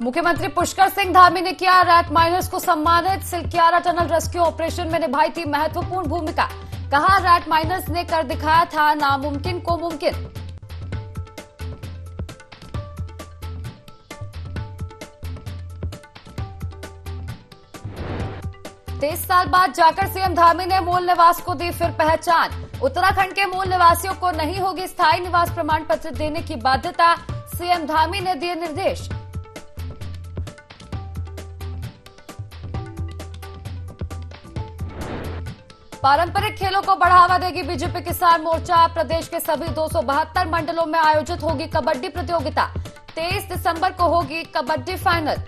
मुख्यमंत्री पुष्कर सिंह धामी ने किया रैट माइनर्स को सम्मानित। सिलक्यारा टनल रेस्क्यू ऑपरेशन में निभाई थी महत्वपूर्ण भूमिका। कहा रैट माइनर्स ने कर दिखाया था नामुमकिन को मुमकिन। तेईस साल बाद जाकर सीएम धामी ने मूल निवास को दी फिर पहचान। उत्तराखंड के मूल निवासियों को नहीं होगी स्थायी निवास प्रमाण पत्र देने की बाध्यता। सीएम धामी ने दिए निर्देश। पारंपरिक खेलों को बढ़ावा देगी बीजेपी किसान मोर्चा। प्रदेश के सभी 272 मंडलों में आयोजित होगी कबड्डी प्रतियोगिता। 23 दिसंबर को होगी कबड्डी फाइनल।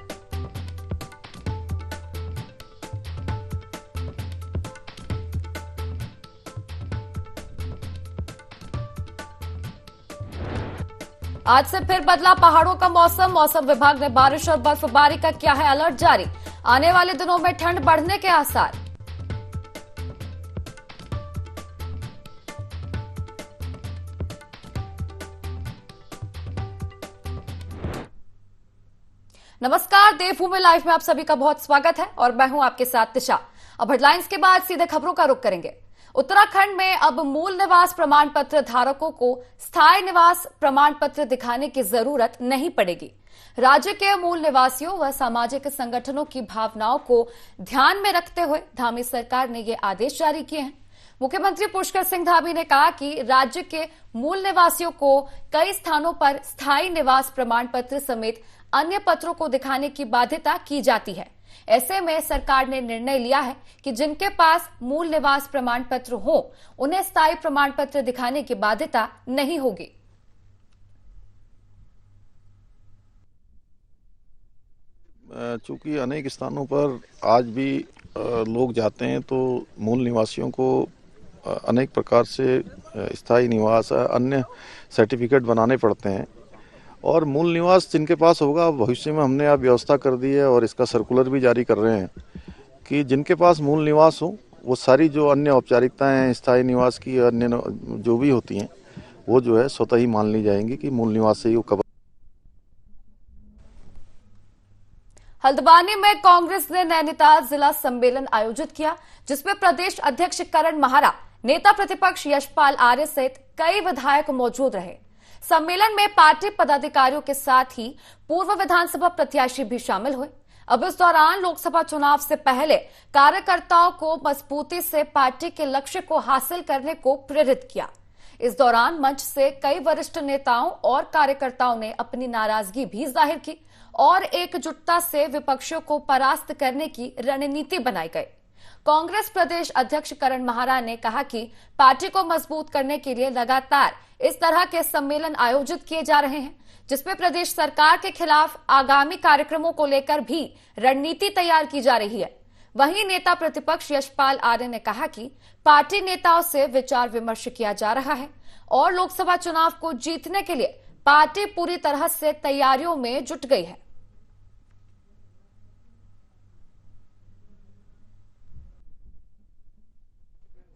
आज से फिर बदला पहाड़ों का मौसम। मौसम विभाग ने बारिश और बर्फबारी का किया है अलर्ट जारी। आने वाले दिनों में ठंड बढ़ने के आसार। नमस्कार, देवभूमि लाइव में आप सभी का बहुत स्वागत है और मैं हूं आपके साथ दिशा। अब हेडलाइंस के बाद सीधे खबरों का रुख करेंगे। उत्तराखंड में अब मूल निवास प्रमाण पत्र धारकों को स्थायी निवास प्रमाण पत्र दिखाने की जरूरत नहीं पड़ेगी। राज्य के मूल निवासियों व सामाजिक संगठनों की भावनाओं को ध्यान में रखते हुए धामी सरकार ने ये आदेश जारी किए हैं। मुख्यमंत्री पुष्कर सिंह धामी ने कहा कि राज्य के मूल निवासियों को कई स्थानों पर स्थायी निवास प्रमाण पत्र समेत अन्य पत्रों को दिखाने की बाध्यता की जाती है। ऐसे में सरकार ने निर्णय लिया है कि जिनके पास मूल निवास प्रमाण पत्र हो उन्हें स्थायी प्रमाण पत्र दिखाने की बाध्यता नहीं होगी। चूंकि अनेक स्थानों पर आज भी लोग जाते हैं तो मूल निवासियों को अनेक प्रकार से स्थायी निवास अन्य सर्टिफिकेट बनाने पड़ते हैं और मूल निवास जिनके पास होगा भविष्य में हमने अब व्यवस्था कर दी है और इसका सर्कुलर भी जारी कर रहे हैं कि जिनके पास मूल निवास हो वो सारी जो अन्य औपचारिकताएं हैं स्थायी निवास की अन्य जो भी होती हैं वो जो है स्वतः ही मान ली जाएंगी कि मूल निवास से ही वो कवर। हल्द्वानी में कांग्रेस ने नैनीताल जिला सम्मेलन आयोजित किया जिसमें प्रदेश अध्यक्ष करण महारा, नेता प्रतिपक्ष यशपाल आर्य सहित कई विधायक मौजूद रहे। सम्मेलन में पार्टी पदाधिकारियों के साथ ही पूर्व विधानसभा प्रत्याशी भी शामिल हुए। अब इस दौरान लोकसभा चुनाव से पहले कार्यकर्ताओं को मजबूती से पार्टी के लक्ष्य को हासिल करने को प्रेरित किया। इस दौरान मंच से कई वरिष्ठ नेताओं और कार्यकर्ताओं ने अपनी नाराजगी भी जाहिर की और एकजुटता से विपक्षियों को परास्त करने की रणनीति बनाई गई। कांग्रेस प्रदेश अध्यक्ष करण महारा ने कहा कि पार्टी को मजबूत करने के लिए लगातार इस तरह के सम्मेलन आयोजित किए जा रहे हैं जिसमें प्रदेश सरकार के खिलाफ आगामी कार्यक्रमों को लेकर भी रणनीति तैयार की जा रही है। वहीं नेता प्रतिपक्ष यशपाल आर्य ने कहा कि पार्टी नेताओं से विचार विमर्श किया जा रहा है और लोकसभा चुनाव को जीतने के लिए पार्टी पूरी तरह से तैयारियों में जुट गई है।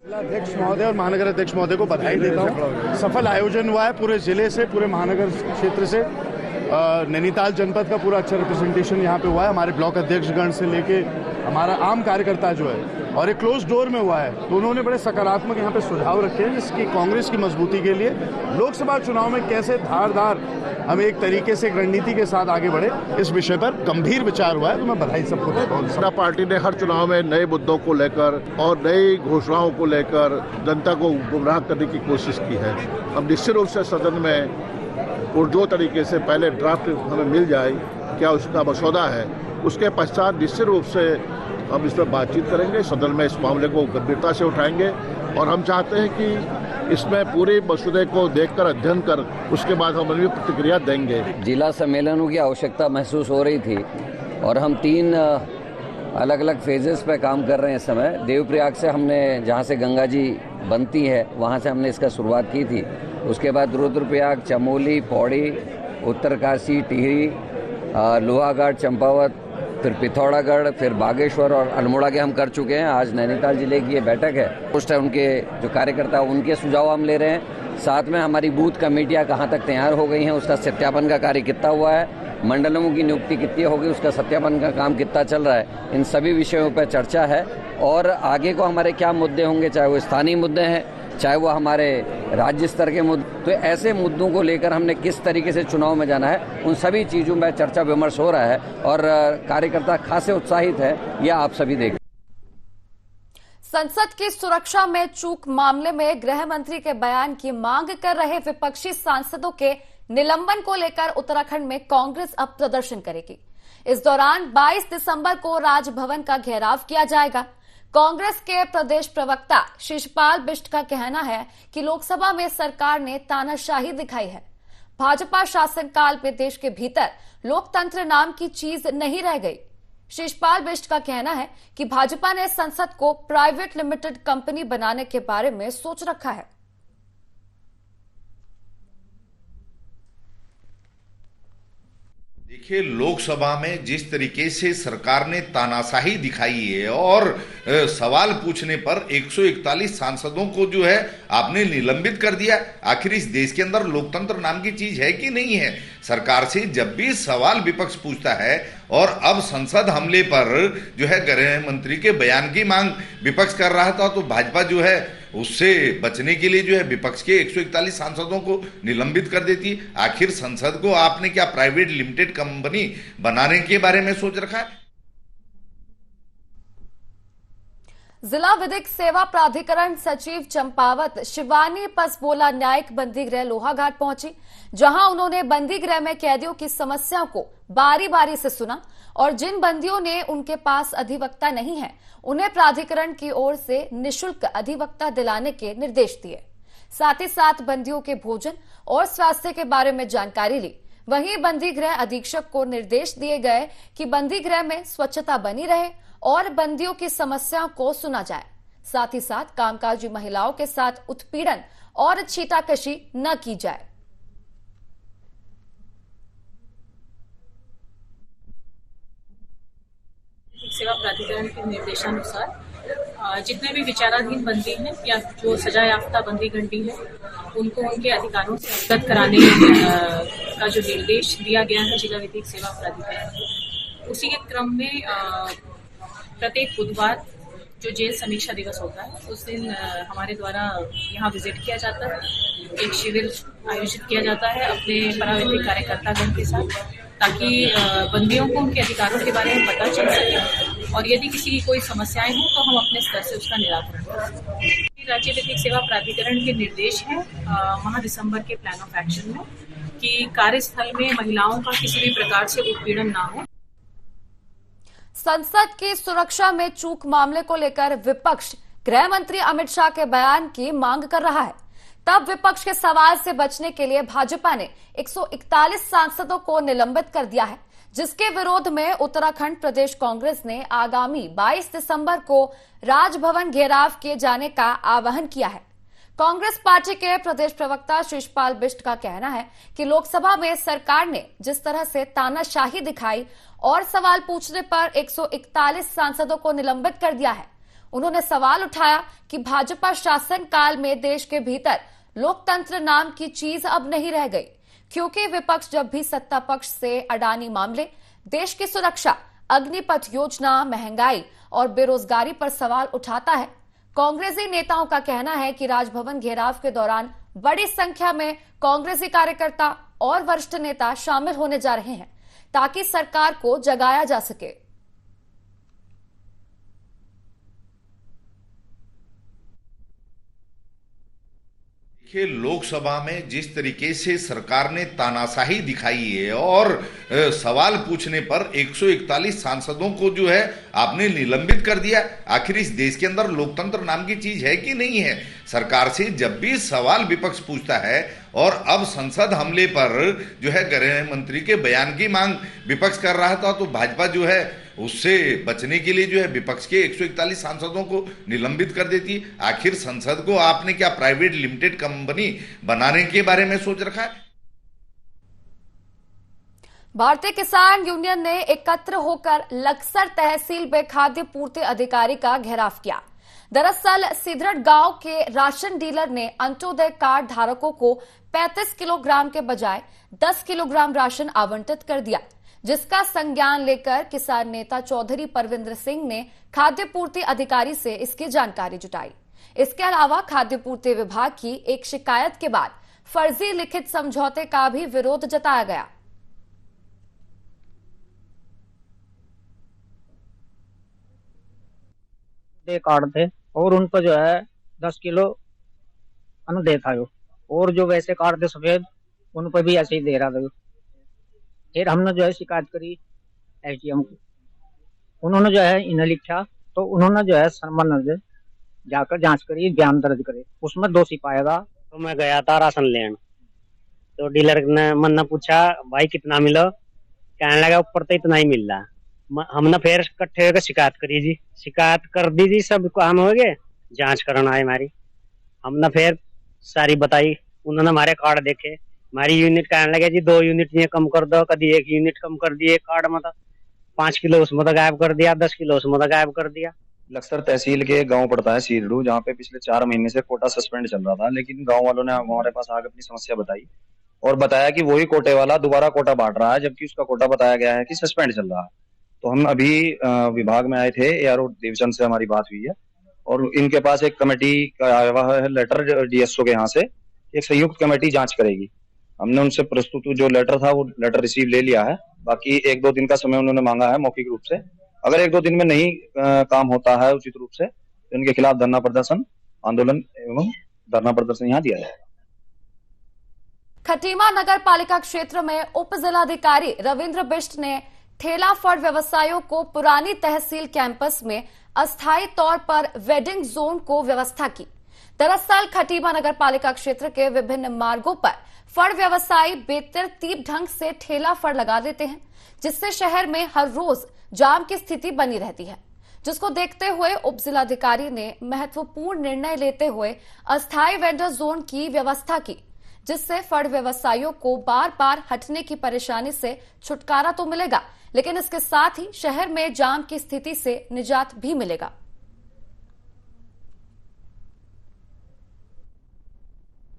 जिलाध्यक्ष महोदय और महानगर अध्यक्ष महोदय को बधाई देता हूँ। सफल आयोजन हुआ है पूरे जिले से, पूरे महानगर क्षेत्र से। नैनीताल जनपद का पूरा अच्छा रिप्रेजेंटेशन यहाँ पे हुआ है। हमारे ब्लॉक अध्यक्षगण से लेके हमारा आम कार्यकर्ता जो है और एक क्लोज डोर में हुआ है तो उन्होंने बड़े सकारात्मक यहाँ पे सुझाव रखे हैं जिसकी कांग्रेस की मजबूती के लिए लोकसभा चुनाव में कैसे धारदार हम एक तरीके से एक रणनीति के साथ आगे बढ़े इस विषय पर गंभीर विचार हुआ है। तो मैं बधाई सबको देता हूँ। पार्टी ने हर चुनाव में नए मुद्दों को लेकर और नई घोषणाओं को लेकर जनता को गुमराह करने की कोशिश की है। हम निश्चित रूप से सदन में पुरजोर तरीके से पहले ड्राफ्ट हमें मिल जाए क्या उसका मसौदा है, उसके पश्चात निश्चित रूप से हम इस पर बातचीत करेंगे। सदन में इस मामले को गंभीरता से उठाएंगे और हम चाहते हैं कि इसमें पूरे मसौदे को देखकर अध्ययन कर उसके बाद हम अपनी प्रतिक्रिया देंगे। जिला सम्मेलनों की आवश्यकता महसूस हो रही थी और हम 3 अलग अलग फेजेस पे काम कर रहे हैं इस समय। देवप्रयाग से हमने जहाँ से गंगा जी बनती है वहाँ से हमने इसका शुरुआत की थी। उसके बाद रुद्रप्रयाग, चमोली, पौड़ी, उत्तरकाशी, टिहरी, लोहागढ़, चंपावत, फिर पिथौरागढ़, फिर बागेश्वर और अल्मोड़ा के हम कर चुके हैं। आज नैनीताल जिले की ये बैठक है। पोस्ट है उनके जो कार्यकर्ता उनके सुझाव हम ले रहे हैं। साथ में हमारी बूथ कमेटियां कहां तक तैयार हो गई हैं, उसका सत्यापन का कार्य कितना हुआ है मंडलों की नियुक्ति कितनी होगी, उसका सत्यापन का काम कितना चल रहा है, इन सभी विषयों पर चर्चा है। और आगे को हमारे क्या मुद्दे होंगे, चाहे वो स्थानीय मुद्दे हैं, चाहे वो हमारे राज्य स्तर के मुद्दे, तो ऐसे मुद्दों को लेकर हमने किस तरीके से चुनाव में जाना है, उन सभी चीज़ों में चर्चा विमर्श हो रहा है और कार्यकर्ता खासे उत्साहित है, यह आप सभी देखें। संसद की सुरक्षा में चूक मामले में गृह मंत्री के बयान की मांग कर रहे विपक्षी सांसदों के निलंबन को लेकर उत्तराखंड में कांग्रेस अब प्रदर्शन करेगी। इस दौरान 22 दिसंबर को राजभवन का घेराव किया जाएगा। कांग्रेस के प्रदेश प्रवक्ता शिशपाल बिष्ट का कहना है कि लोकसभा में सरकार ने तानाशाही दिखाई है। भाजपा शासनकाल में देश के भीतर लोकतंत्र नाम की चीज नहीं रह गई। शिशपाल बिष्ट का कहना है कि भाजपा ने संसद को प्राइवेट लिमिटेड कंपनी बनाने के बारे में सोच रखा है। देखिए, लोकसभा में जिस तरीके से सरकार ने तानाशाही दिखाई है और सवाल पूछने पर 141 सांसदों को जो है आपने निलंबित कर दिया। आखिर इस देश के अंदर लोकतंत्र नाम की चीज है कि नहीं है? सरकार से जब भी सवाल विपक्ष पूछता है और अब संसद हमले पर जो है गृह मंत्री के बयान की मांग विपक्ष कर रहा था, तो भाजपा जो है उससे बचने के लिए जो है विपक्ष के 141 सांसदों को निलंबित कर देती। आखिर संसद को आपने क्या प्राइवेट लिमिटेड कंपनी बनाने के बारे में सोच रखा है? जिला विधिक सेवा प्राधिकरण सचिव चंपावत शिवानी पसबोला न्यायिक बंदी गृह लोहाघाट पहुंची, जहां उन्होंने बंदी गृह में कैदियों की समस्याओं को बारी बारी से सुना और जिन बंदियों ने उनके पास अधिवक्ता नहीं है, उन्हें प्राधिकरण की ओर से निशुल्क अधिवक्ता दिलाने के निर्देश दिए। साथ ही साथ बंदियों के भोजन और स्वास्थ्य के बारे में जानकारी ली। वहीं बंदी गृह अधीक्षक को निर्देश दिए गए कि बंदी गृह में स्वच्छता बनी रहे और बंदियों की समस्याओं को सुना जाए। साथ ही साथ कामकाजी महिलाओं के साथ उत्पीड़न और छीटाकशी न की जाए। सेवा प्राधिकरण के निर्देशानुसार जितने भी विचाराधीन बंदी हैं या जो सजा याफ्ता बंदी घंटी है, उनको उनके अधिकारों से अवगत कराने का जो निर्देश दिया गया है जिला विधिक सेवा प्राधिकरण को, उसी के क्रम में प्रत्येक बुधवार जो जेल समीक्षा दिवस होता है, उस दिन हमारे द्वारा यहाँ विजिट किया जाता है। एक शिविर आयोजित किया जाता है अपने परावैधिक कार्यकर्तागण के साथ, ताकि बंदियों को उनके अधिकारों के बारे में पता चल सके और यदि किसी की कोई समस्याएं हो तो हम अपने स्तर से उसका निराकरण करें। राज्य विधिक सेवा प्राधिकरण के निर्देश हैं माह दिसंबर के प्लान ऑफ एक्शन में कि कार्यस्थल में महिलाओं का किसी भी प्रकार से उत्पीड़न ना हो। संसद की सुरक्षा में चूक मामले को लेकर विपक्ष गृह मंत्री अमित शाह के बयान की मांग कर रहा है। तब विपक्ष के सवाल से बचने के लिए भाजपा ने 141 सांसदों को निलंबित कर दिया है, जिसके विरोध में उत्तराखंड प्रदेश कांग्रेस ने आगामी 22 दिसंबर को राजभवन घेराव किए जाने का आह्वान किया है। कांग्रेस पार्टी के प्रदेश प्रवक्ता शिशपाल बिष्ट का कहना है कि लोकसभा में सरकार ने जिस तरह से तानाशाही दिखाई और सवाल पूछने पर 141 सांसदों को निलंबित कर दिया है। उन्होंने सवाल उठाया कि भाजपा शासन काल में देश के भीतर लोकतंत्र नाम की चीज अब नहीं रह गई, क्योंकि विपक्ष जब भी सत्ता पक्ष से अडानी मामले, देश की सुरक्षा, अग्निपथ योजना, महंगाई और बेरोजगारी पर सवाल उठाता है। कांग्रेसी नेताओं का कहना है कि राजभवन घेराव के दौरान बड़ी संख्या में कांग्रेसी कार्यकर्ता और वरिष्ठ नेता शामिल होने जा रहे हैं, ताकि सरकार को जगाया जा सके। लोकसभा में जिस तरीके से सरकार ने तानाशाही दिखाई है और सवाल पूछने पर 141 सांसदों को जो है आपने निलंबित कर दिया। आखिर इस देश के अंदर लोकतंत्र नाम की चीज है कि नहीं है? सरकार से जब भी सवाल विपक्ष पूछता है और अब संसद हमले पर जो है गृह मंत्री के बयान की मांग विपक्ष कर रहा था, तो भाजपा जो है उससे बचने के लिए जो है विपक्ष के 141 सांसदों को निलंबित कर देती। आखिर संसद को आपने क्या प्राइवेट लिमिटेड कंपनी बनाने के बारे में सोच रखा है? भारतीय किसान यूनियन ने एकत्र होकर लक्सर तहसील में खाद्य पूर्ति अधिकारी का घेराव किया। दरअसल सिधरट गांव के राशन डीलर ने अंत्योदय कार्ड धारकों को 35 किलोग्राम के बजाय 10 किलोग्राम राशन आवंटित कर दिया, जिसका संज्ञान लेकर किसान नेता चौधरी परविंद्र सिंह ने खाद्य पूर्ति अधिकारी से इसकी जानकारी जुटाई। इसके अलावा खाद्य पूर्ति विभाग की एक शिकायत के बाद फर्जी लिखित समझौते का भी विरोध जताया गया। कार्ड थे और उन पर जो है 10 किलो अनुदेय था और जो वैसे कार्ड थे सफेद उन पर भी ऐसे ही दे रहा था। फिर हमने जो है शिकायत करी एसडीएम को, उन्होंने जो है इन्हें लिखा तो उन्होंने जो है संबंध जाकर जांच करी, बयान दर्ज करे, उसमें दोषी पाया था। तो मैं गया था राशन लेने, तो डीलर ने मन पूछा भाई कितना मिलो, कहने लगा ऊपर तो इतना ही मिल रहा। हमने फिर इकट्ठे होकर शिकायत करी जी, शिकायत कर दी जी, सब काम हो गए, जांच करना है हमारी। हमने फिर सारी बताई, उन्होंने हमारे कार्ड देखे, हमारी यूनिट कहने लगे जी 2 यूनिट ये कम कर दो, कभी 1 यूनिट कम कर दिए कार्ड में, 5 किलो उसमें तो गायब कर दिया, 10 किलो उसमें तो गायब कर दिया। लक्सर तहसील के गांव पड़ता है सीरडू, जहाँ पे पिछले 4 महीने से कोटा सस्पेंड चल रहा था, लेकिन गांव वालों ने हमारे पास आकर अपनी समस्या बताई और बताया कि वही कोटे वाला दोबारा कोटा बांट रहा है, जबकि उसका कोटा बताया गया है कि सस्पेंड चल रहा है। तो हम अभी विभाग में आए थे, एआरओ डिवीजन से हमारी बात हुई है और इनके पास एक कमेटी का आया हुआ है लेटर डीएसओ के यहाँ से, एक संयुक्त कमेटी जांच करेगी। हमने उनसे प्रस्तुत जो लेटर था वो लेटर रिसीव ले लिया है, बाकी 1-2 दिन का समय उन्होंने मांगा है मौखिक रूप से। अगर 1-2 दिन में नहीं काम होता है उचित रूप से तो इनके खिलाफ धरना प्रदर्शन, आंदोलन एवं धरना प्रदर्शन यहाँ दिया जाएगा। खटीमा नगर पालिका क्षेत्र में उप जिलाधिकारी रविंद्र बिष्ट ने ठेला फड़ व्यवसायियों को पुरानी तहसील कैंपस में अस्थायी तौर पर वेडिंग जोन को व्यवस्था की। दरअसल खटीमा नगर पालिका क्षेत्र के विभिन्न मार्गों पर फड़ व्यवसायी बेतरतीब ढंग से ठेला फड़ लगा देते हैं, जिससे शहर में हर रोज जाम की स्थिति बनी रहती है, जिसको देखते हुए उप जिलाधिकारी ने महत्वपूर्ण निर्णय लेते हुए अस्थायी वेंडर जोन की व्यवस्था की, जिससे फड़ व्यवसायियों को बार बार हटने की परेशानी से छुटकारा तो मिलेगा, लेकिन इसके साथ ही शहर में जाम की स्थिति से निजात भी मिलेगा।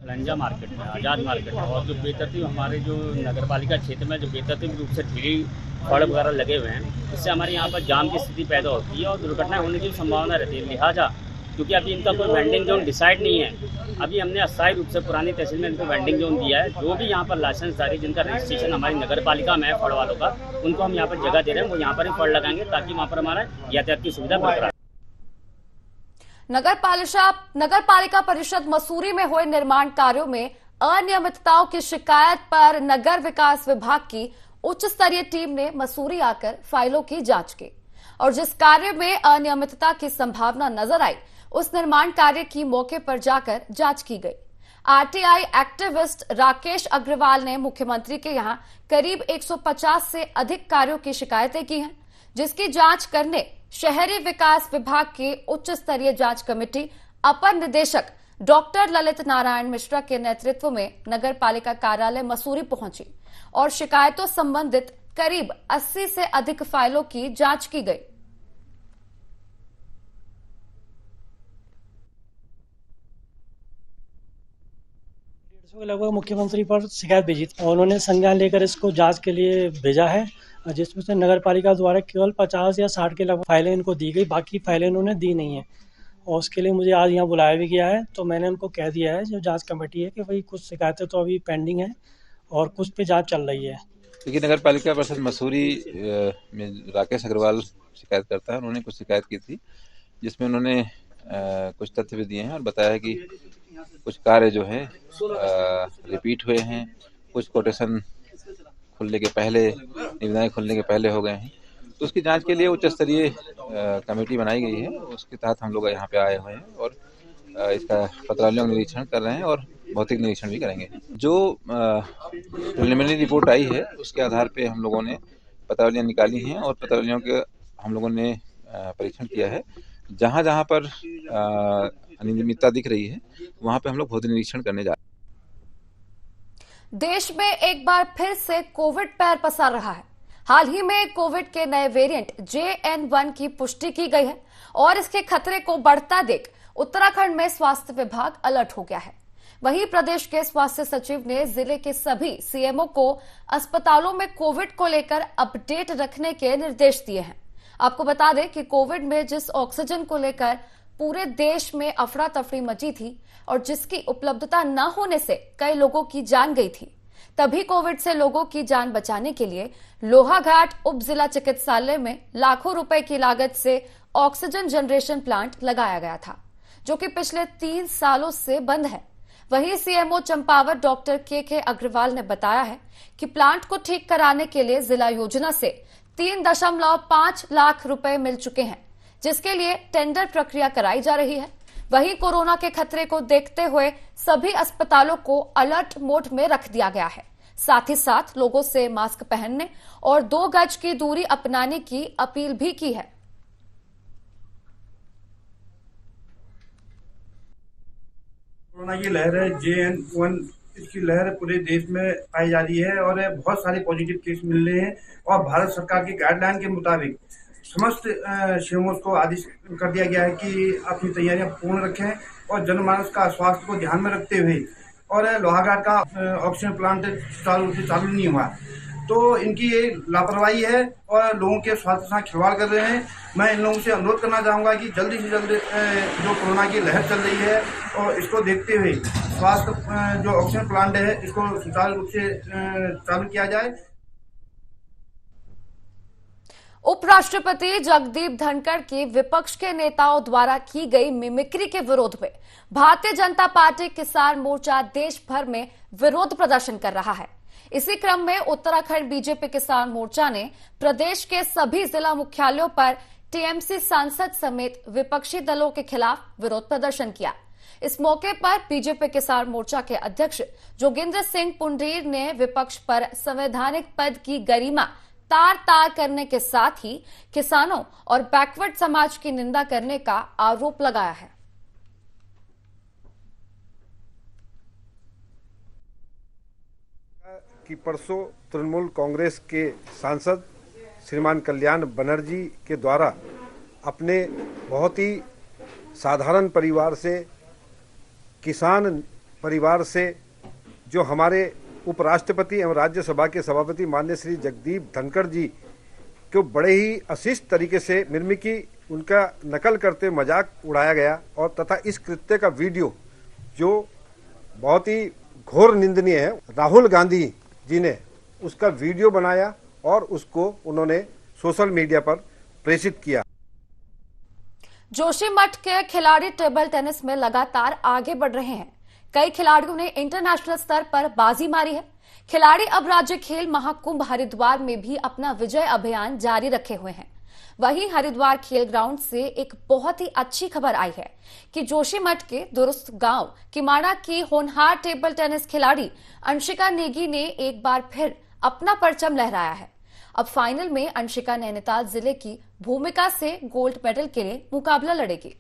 लंजा मार्केट में, आजाद मार्केट में और जो बेतरतीब हमारे जो नगर पालिका क्षेत्र में जो बेतरतीब रूप से ठेली फड़ वगैरह लगे हुए हैं, इससे हमारे यहाँ पर जाम की स्थिति पैदा होती है और दुर्घटना होने की संभावना रहती है। लिहाजा क्योंकि अभी इनका कोई वेंडिंग जोन डिसाइड नहीं है, अभी हमने अस्थायी रूप से पुरानी तहसील में इनको वेंडिंग जोन दिया है। जो भी यहाँ पर लाइसेंसधारी जिनका रजिस्ट्रेशन हमारी नगर पालिका में है फड़ वालों का, उनको हम यहाँ पर जगह दे रहे हैं, वो यहाँ पर ही फड़ लगाएंगे ताकि वहाँ पर हमारा यातायात की सुविधा बरकरार। नगर पालिका परिषद मसूरी में हुए निर्माण कार्यों में अनियमितताओं की शिकायत पर नगर विकास विभाग की उच्च स्तरीय टीम ने मसूरी आकर फाइलों की जांच की और जिस कार्य में अनियमितता की संभावना नजर आई, उस निर्माण कार्य की मौके पर जाकर जांच की गई। आरटीआई एक्टिविस्ट राकेश अग्रवाल ने मुख्यमंत्री के यहां करीब 150 से अधिक कार्यों की शिकायतें की हैं, जिसकी जांच करने शहरी विकास विभाग की उच्च स्तरीय जांच कमेटी अपर निदेशक डॉक्टर ललित नारायण मिश्रा के नेतृत्व में नगर पालिका कार्यालय मसूरी पहुंची और शिकायतों संबंधित करीब 80 से अधिक फाइलों की जांच की गई। लगभग मुख्यमंत्री पर शिकायत भेजी थी और उन्होंने संज्ञान लेकर इसको जांच के लिए भेजा है, जिसमें से नगर पालिका द्वारा केवल 50 या 60 के लगभग फाइलें इनको दी गई, बाकी फाइलें इन्होंने दी नहीं है और उसके लिए मुझे आज यहाँ बुलाया भी गया है। तो मैंने उनको कह दिया है जो जांच कमेटी है कि भाई कुछ शिकायतें तो अभी पेंडिंग है और कुछ पे जांच चल रही है। देखिए, नगर पालिका परिषद मसूरी में राकेश अग्रवाल शिकायत करता है। उन्होंने कुछ शिकायत की थी जिसमें उन्होंने कुछ तथ्य भी दिए हैं और बताया है कि कुछ कार्य जो है रिपीट हुए हैं, कुछ कोटेशन खुलने के पहले, निविदाएं खुलने के पहले हो गए हैं। तो उसकी जांच के लिए उच्च स्तरीय कमेटी बनाई गई है, उसके तहत हम लोग यहाँ पे आए हुए हैं और इसका पत्रावलियों का निरीक्षण कर रहे हैं और भौतिक निरीक्षण भी करेंगे। जो प्रिलिमिनरी रिपोर्ट आई है उसके आधार पे हम लोगों ने पत्रावलियाँ निकाली हैं और पत्रावलियों के हम लोगों ने परीक्षण किया है। जहाँ जहाँ पर अनियमितता दिख रही है वहाँ पे हम लोग भौतिक निरीक्षण करने जा रहे हैं। देश में एक बार फिर से कोविड पैर पसार रहा है। हाल ही में कोविड के नए वेरिएंट JN1 की पुष्टि की गई है और इसके खतरे को बढ़ता देख उत्तराखंड में स्वास्थ्य विभाग अलर्ट हो गया है। वहीं प्रदेश के स्वास्थ्य सचिव ने जिले के सभी CMO को अस्पतालों में कोविड को लेकर अपडेट रखने के निर्देश दिए हैं। आपको बता दें कि कोविड में जिस ऑक्सीजन को लेकर पूरे देश में अफरा तफरी मची थी और जिसकी उपलब्धता न होने से कई लोगों की जान गई थी, तभी कोविड से लोगों की जान बचाने के लिए लोहाघाट उप जिला चिकित्सालय में लाखों रुपए की लागत से ऑक्सीजन जनरेशन प्लांट लगाया गया था, जो कि पिछले 3 सालों से बंद है। वहीं CMO चंपावत डॉक्टर के अग्रवाल ने बताया है कि प्लांट को ठीक कराने के लिए जिला योजना से 3.5 लाख रुपए मिल चुके हैं, जिसके लिए टेंडर प्रक्रिया कराई जा रही है। वहीं कोरोना के खतरे को देखते हुए सभी अस्पतालों को अलर्ट मोड में रख दिया गया है। साथ ही साथ लोगों से मास्क पहनने और 2 गज की दूरी अपनाने की अपील भी की है। कोरोना की लहर है JN1, इसकी लहर पूरे देश में पाई जा रही है और बहुत सारे पॉजिटिव केस मिल रहे हैं और भारत सरकार की गाइडलाइन के मुताबिक समस्त CMOs को आदेश कर दिया गया है कि अपनी तैयारियां पूर्ण रखें और जनमानस का स्वास्थ्य को ध्यान में रखते हुए, और लोहाघाट का ऑक्सीजन प्लांट चालू नहीं हुआ, तो इनकी ये लापरवाही है और लोगों के स्वास्थ्य के साथ खिलवाड़ कर रहे हैं। मैं इन लोगों से अनुरोध करना चाहूंगा कि जल्दी से जल्दी जो कोरोना की लहर चल रही है और इसको देखते हुए स्वास्थ्य जो ऑक्सीजन प्लांट है इसको सुचारू रूप से चालू किया जाए। उपराष्ट्रपति जगदीप धनखड़ की विपक्ष के नेताओं द्वारा की गई मिमिक्री के विरोध में भारतीय जनता पार्टी किसान मोर्चा देश भर में विरोध प्रदर्शन कर रहा है। इसी क्रम में उत्तराखंड बीजेपी किसान मोर्चा ने प्रदेश के सभी जिला मुख्यालयों पर TMC सांसद समेत विपक्षी दलों के खिलाफ विरोध प्रदर्शन किया। इस मौके पर बीजेपी किसान मोर्चा के अध्यक्ष जोगिंदर सिंह पुंडरीर ने विपक्ष पर संवैधानिक पद की गरिमा तार-तार करने के साथ ही किसानों और बैकवर्ड समाज की निंदा करने का आरोप लगाया है। कि परसों तृणमूल कांग्रेस के सांसद श्रीमान कल्याण बनर्जी के द्वारा अपने बहुत ही साधारण परिवार से, किसान परिवार से, जो हमारे उपराष्ट्रपति एवं राज्यसभा के सभापति माननीय श्री जगदीप धनखड़ जी को बड़े ही अशिष्ट तरीके से मिमिक्री, उनका नकल करते मजाक उड़ाया गया और तथा इस कृत्य का वीडियो जो बहुत ही घोर निंदनीय है, राहुल गांधी जी ने उसका वीडियो बनाया और उसको उन्होंने सोशल मीडिया पर प्रेषित किया। जोशीमठ के खिलाड़ी टेबल टेनिस में लगातार आगे बढ़ रहे हैं। कई खिलाड़ियों ने इंटरनेशनल स्तर पर बाजी मारी है। खिलाड़ी अब राज्य खेल महाकुंभ हरिद्वार में भी अपना विजय अभियान जारी रखे हुए हैं। वहीं हरिद्वार खेल ग्राउंड से एक बहुत ही अच्छी खबर आई है कि जोशीमठ के दुरुस्त गांव किमाड़ा की होनहार टेबल टेनिस खिलाड़ी अंशिका नेगी ने एक बार फिर अपना परचम लहराया है। अब फाइनल में अंशिका नैनीताल जिले की भूमिका से गोल्ड मेडल के लिए मुकाबला लड़ेगी।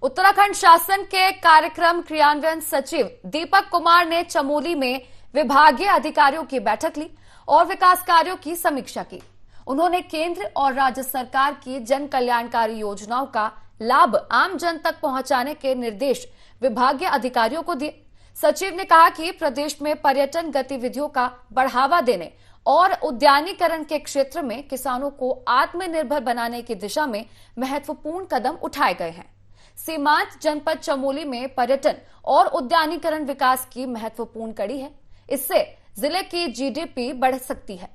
उत्तराखंड शासन के कार्यक्रम क्रियान्वयन सचिव दीपक कुमार ने चमोली में विभागीय अधिकारियों की बैठक ली और विकास कार्यों की समीक्षा की। उन्होंने केंद्र और राज्य सरकार की जन कल्याणकारी योजनाओं का लाभ आम जन तक पहुंचाने के निर्देश विभागीय अधिकारियों को दिए। सचिव ने कहा कि प्रदेश में पर्यटन गतिविधियों का बढ़ावा देने और उद्यानीकरण के क्षेत्र में किसानों को आत्मनिर्भर बनाने की दिशा में महत्वपूर्ण कदम उठाए गए हैं। सीमांत जनपद चमोली में पर्यटन और उद्यानीकरण विकास की महत्वपूर्ण कड़ी है। इससे जिले की GDP बढ़ सकती है।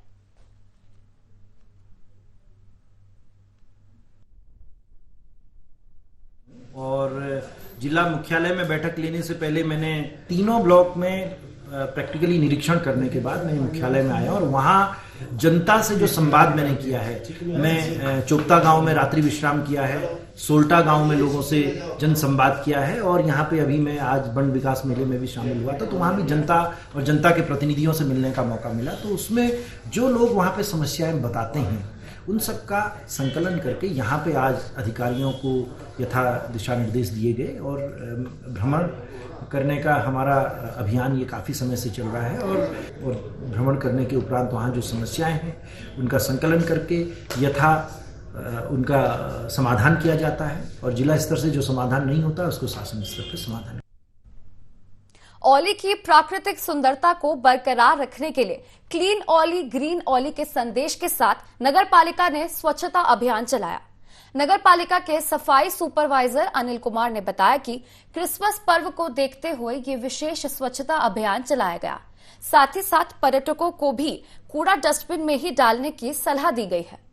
और जिला मुख्यालय में बैठक लेने से पहले मैंने तीनों ब्लॉक में प्रैक्टिकली निरीक्षण करने के बाद मैं मुख्यालय में आया और वहाँ जनता से जो संवाद मैंने किया है, मैं चोपता गांव में रात्रि विश्राम किया है, सोल्टा गांव में लोगों से जन संवाद किया है और यहाँ पे अभी मैं आज वन विकास मेले में भी शामिल हुआ था, तो वहाँ भी जनता और जनता के प्रतिनिधियों से मिलने का मौका मिला। तो उसमें जो लोग वहाँ पे समस्याएं बताते हैं उन सब का संकलन करके यहाँ पे आज अधिकारियों को यथा दिशा निर्देश दिए गए और भ्रमण करने का हमारा अभियान ये काफ़ी समय से चल रहा है और भ्रमण करने के उपरांत वहाँ जो समस्याएं हैं उनका संकलन करके यथा उनका समाधान किया जाता है और जिला स्तर से जो समाधान नहीं होता उसको शासन स्तर पर समाधान। औली की प्राकृतिक सुंदरता को बरकरार रखने के लिए क्लीन औली ग्रीन औली के संदेश के साथ नगर पालिका ने स्वच्छता अभियान चलाया। नगर पालिका के सफाई सुपरवाइजर अनिल कुमार ने बताया कि क्रिसमस पर्व को देखते हुए ये विशेष स्वच्छता अभियान चलाया गया। साथ ही साथ पर्यटकों को भी कूड़ा डस्टबिन में ही डालने की सलाह दी गई है।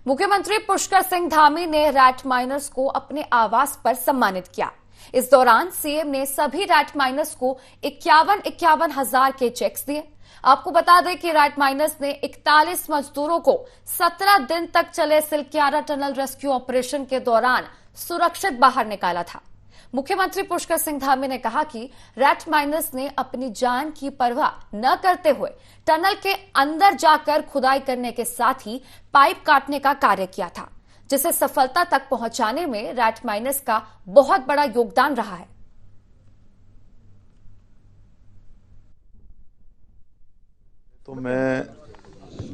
मुख्यमंत्री पुष्कर सिंह धामी ने रैट माइनर्स को अपने आवास पर सम्मानित किया। इस दौरान सीएम ने सभी रैट माइनर्स को 51 हजार के चेक्स दिए। आपको बता दें कि रैट माइनर्स ने 41 मजदूरों को 17 दिन तक चले सिलक्यारा टनल रेस्क्यू ऑपरेशन के दौरान सुरक्षित बाहर निकाला था। मुख्यमंत्री पुष्कर सिंह धामी ने कहा कि रैट माइनर्स ने अपनी जान की परवाह न करते हुए टनल के अंदर जाकर खुदाई करने के साथ ही पाइप काटने का कार्य किया था, जिसे सफलता तक पहुंचाने में रैट माइनर्स का बहुत बड़ा योगदान रहा है। तो मैं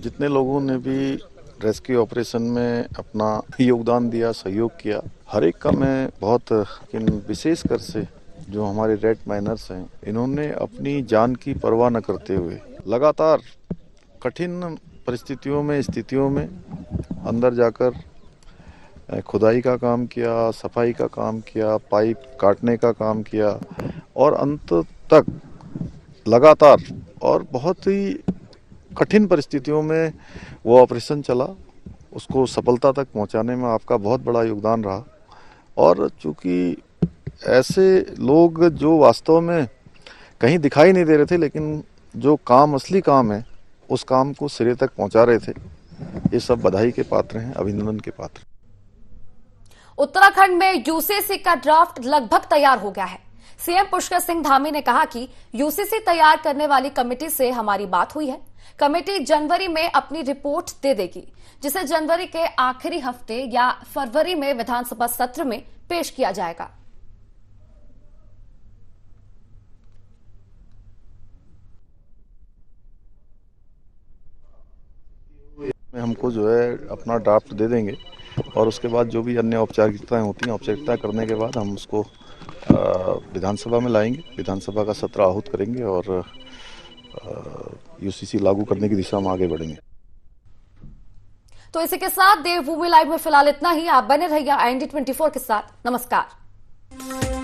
जितने लोगों ने भी रेस्क्यू ऑपरेशन में अपना योगदान दिया, सहयोग किया, हर एक का मैं बहुत विशेष कर से जो हमारे रैट माइनर्स हैं, इन्होंने अपनी जान की परवाह न करते हुए लगातार कठिन परिस्थितियों में स्थितियों में अंदर जाकर खुदाई का काम किया, सफाई का काम किया, पाइप काटने का काम किया और अंत तक लगातार और बहुत ही कठिन परिस्थितियों में वो ऑपरेशन चला, उसको सफलता तक पहुंचाने में आपका बहुत बड़ा योगदान रहा। और चूंकि ऐसे लोग जो वास्तव में कहीं दिखाई नहीं दे रहे थे, लेकिन जो काम असली काम है उस काम को सिरे तक पहुंचा रहे थे, ये सब बधाई के पात्र हैं, अभिनंदन के पात्र। उत्तराखंड में यूसीसी का ड्राफ्ट लगभग तैयार हो गया है। सीएम पुष्कर सिंह धामी ने कहा कि यूसीसी तैयार करने वाली कमेटी से हमारी बात हुई है। कमेटी जनवरी में अपनी रिपोर्ट दे देगी, जिसे जनवरी के आखिरी हफ्ते या फरवरी में विधानसभा सत्र में पेश किया जाएगा। हमको जो है अपना ड्राफ्ट दे देंगे और उसके बाद जो भी अन्य औपचारिकताएं होती हैं, औपचारिकता करने के बाद हम उसको विधानसभा में लाएंगे, विधानसभा का सत्र आहूत करेंगे और यूसीसी लागू करने की दिशा में आगे बढ़ेंगे। तो इसी के साथ देवभूमि लाइव में फिलहाल इतना ही। आप बने रहिए IND 24 के साथ। नमस्कार।